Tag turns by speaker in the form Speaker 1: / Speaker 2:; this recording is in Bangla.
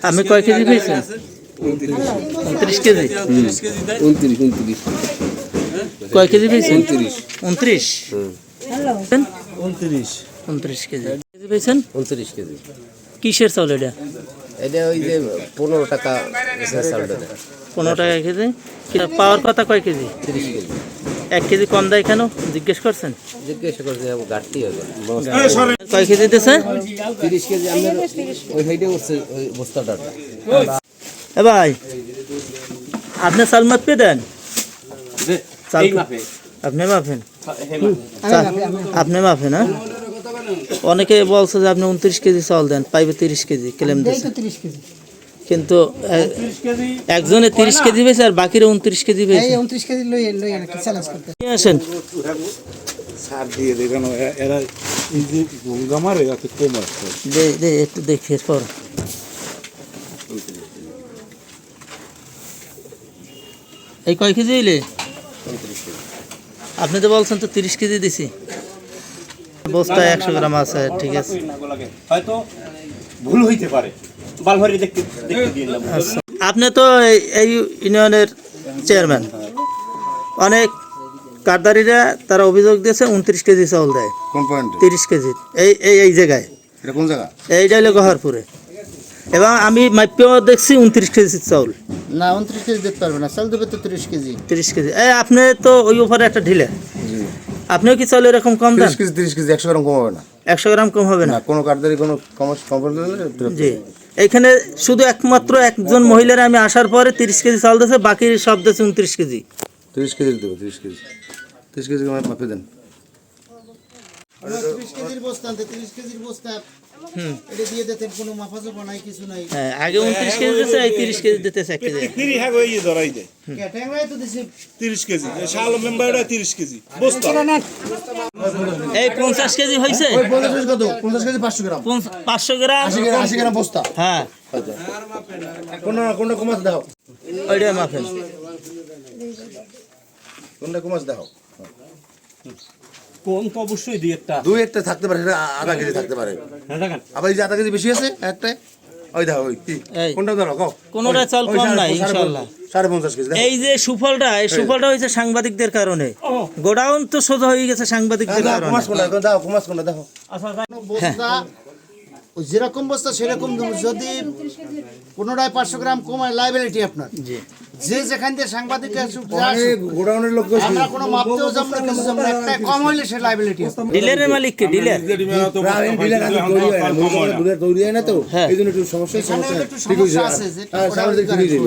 Speaker 1: আমি কয় কেজি পেয়েছেন? 29 কেজি। কয় কেজি পেয়েছেন? 29। 29 কেজি পেয়েছেন।
Speaker 2: 29 কেজি।
Speaker 1: কিসের চাউল এটা?
Speaker 2: এটা ওই যে 15 টাকা
Speaker 1: 15 টাকা কেজি। পাওয়ার কথা কয় কেজি?
Speaker 2: 30 কেজি।
Speaker 1: 1 কেজি কম দেয় কেন জিজ্ঞেস করছেন?
Speaker 2: জিজ্ঞেস করছে ঘাটতি হবে।
Speaker 1: কয় কেজি দিতেছে?
Speaker 2: 30 কেজি। আমাদের ওই সাইডে হচ্ছে ওই বস্তাটা।
Speaker 1: এ ভাই, আপনি চাল মাপে দেন? আপনি মাপেন? আপনি মাপেন? হ্যাঁ, অনেকে বলছে যে আপনি 29 কেজি চাল দেন, পাইবে 30 কেজি ক্লেম দিচ্ছে, কিন্তু একজনে 30 কেজি পেয়েছে আর বাকিরা 29 কেজি পেয়েছে।
Speaker 3: 29 কেজি
Speaker 1: নিয়ে আসেন। একটু দেখি এরপর। এই কয় কেজি হইলে? আপনি তো বলছেন তো 30 কেজি দিছি। বস্তায় 100 গ্রাম আছে, ঠিক আছে।
Speaker 4: হয়তো ভুল হইতে পারে।
Speaker 1: আপনি তো এই ইউনিয়নের চেয়ারম্যান। অনেক কারদারিরা তারা অভিযোগ দিয়েছে 29 কেজি চাউল দেয়, 30 কেজি এই জায়গায়।
Speaker 5: কোন জায়গা?
Speaker 1: এইটা হলো গহরপুরে। এবং আমি মাইপেও দেখছি 29 কেজি চাউল।
Speaker 3: না, 29 কেজি দিতে পারবে না, চাল দেবে তো 30 কেজি।
Speaker 1: 30 কেজি। এই আপনি তো ওই উপরে একটা ঢিলে, আপনিও কি চাউল এরকম কম দেন?
Speaker 5: 30 কেজি 100 গ্রাম কম হবে না।
Speaker 1: 100 গ্রাম কম হবে না?
Speaker 5: কোনো কার্ডদারি কোনো কমপ্লেন
Speaker 1: জি। এইখানে শুধু একমাত্র একজন মহিলার আমি আসার পরে 30 কেজি চাল দিয়েছে, বাকি সব দিয়েছে 29 কেজি।
Speaker 5: 30 কেজি দেবো। 30 কেজি মাপে দেন।
Speaker 3: 30 কেজির বস্তা আনতে 30 কেজির বস্তা এটা দিয়ে দিতেন, কোনো মাফাজো বানাই কিছু নাই।
Speaker 1: হ্যাঁ, আগে 29 কেজি দিতেছে, এই 30 কেজি দিতেছে 1 কেজি।
Speaker 4: ফ্রি হ্যাঁ ওই ধরাই দেয়
Speaker 3: ক্যাটাংরাই তো দিছি
Speaker 4: 30 কেজি। শাল মেম্বারটা 30 কেজি বস্তা।
Speaker 1: এই 50 কেজি হইছে।
Speaker 5: ওই 50 কেজি কত? 50 কেজি 500 গ্রাম।
Speaker 1: 500 গ্রাম
Speaker 5: 80 গ্রাম বস্তা।
Speaker 1: হ্যাঁ,
Speaker 5: কোনটা কমাস দাও?
Speaker 1: ওইটা মাপেন।
Speaker 5: কোনটা কমাস দাও?
Speaker 4: কোন তো অবশ্যই দুই একটা
Speaker 5: থাকতে পারে, সেটা আধা কেজি থাকতে পারে। আবার এই যে আধা কেজি বেশি আছে একটাই, ওই দাও। ওই কি কোনটা দাও? কও
Speaker 1: কোনটা চাল কম নাই ইনশাআল্লাহ।
Speaker 5: 50.5 কেজি।
Speaker 1: এই যে সুফলটা, এই সুফলটা হইছে সাংবাদিকদের কারণে। গোডাউন তো সোজা হয়ে গেছে সাংবাদিকদের কারণে।
Speaker 5: কমাস কোনটা দাও?
Speaker 3: বস্তা যেরকম বস্তা সেরকম দেবো। যদি পুনরায় 500 গ্রাম কমায় লাইবিলিটি আপনার। যে যেখান থেকে সাংবাদিক
Speaker 5: গোডাউনের লোক
Speaker 3: আমরা কোনো মাপতেও যাব না, কিছু যাব না, একটা কম হইলে সে লাইবিলিটি।
Speaker 1: ডিলারের মালিক কে? ডিলার
Speaker 5: তৈরি হয় না তো, এই জন্য একটু সমস্যা ঠিক হয়েছে।